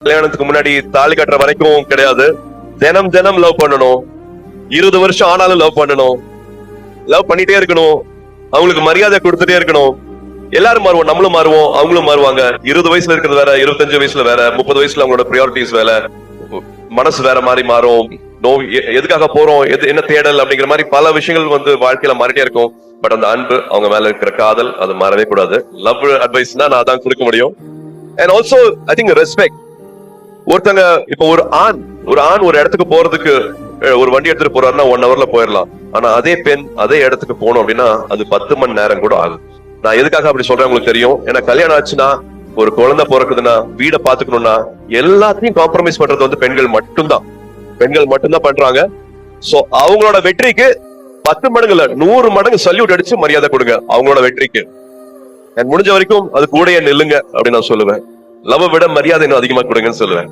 கல்யாணத்துக்கு முன்னாடி தாலி கட்டுற வரைக்கும் கிடையாது. தினம் தினம் லவ் பண்ணணும். 20 வருஷம் ஆனாலும் லவ் பண்ணணும். லவ் பண்ணிட்டே இருக்கணும். அவங்களுக்கு மரியாதை கொடுத்துட்டே இருக்கணும். எல்லாரும் மாறுவோம், நம்மளும் மாறுவோம், அவங்களும் மாறுவாங்க. 20 வயசுல இருக்கிறது வேற, 25 வயசுல வேற, 30 வயசுல அவங்களோட ப்ரியாரிட்டிஸ் வேற, மனசு வேற மாதிரி மாறும். எதுக்காக போறோம், என்ன தேடல் அப்படிங்கிற மாதிரி பல விஷயங்கள் வாழ்க்கையில மாறிட்டே இருக்கும். பட் அந்த அன்பு, அவங்க மேல இருக்கிற காதல், அது மாறவே கூடாது. லவ் அட்வைஸ்னா நான் தான் கொடுக்க முடியும். And also I think respect. ஒருத்தங்க இப்ப ஒரு ஆண் ஒரு இடத்துக்கு போறதுக்கு ஒரு வண்டி எடுத்துட்டு போறாருன்னா 1 hourல போயிடலாம். ஆனா அதே பெண் அதே இடத்துக்கு போகணும் அப்படின்னா அது 10 மணி நேரம் கூட ஆகும். நான் எதுக்காக அப்படி சொல்றேன் உங்களுக்கு தெரியும். ஏன்னா கல்யாணம் ஆச்சுன்னா, ஒரு குழந்தை பிறக்குதுன்னா, வீடை பாத்துக்கணும்னா, எல்லாத்தையும் காம்ப்ரமைஸ் பண்றது பெண்கள் மட்டும்தான் பண்றாங்க. சோ அவங்களோட வெற்றிக்கு 10 மடங்கு இல்ல 100 மடங்கு சல்யூட் அடிச்சு மரியாதை கொடுங்க அவங்களோட வெற்றிக்கு. முடிஞ்ச வரைக்கும் அது கூடயே நில்லுங்க அப்படின்னு நான் சொல்லுவேன். லவ் விட மரியாதை இன்னும் அதிகமா கொடுங்கன்னு சொல்லுவேன்.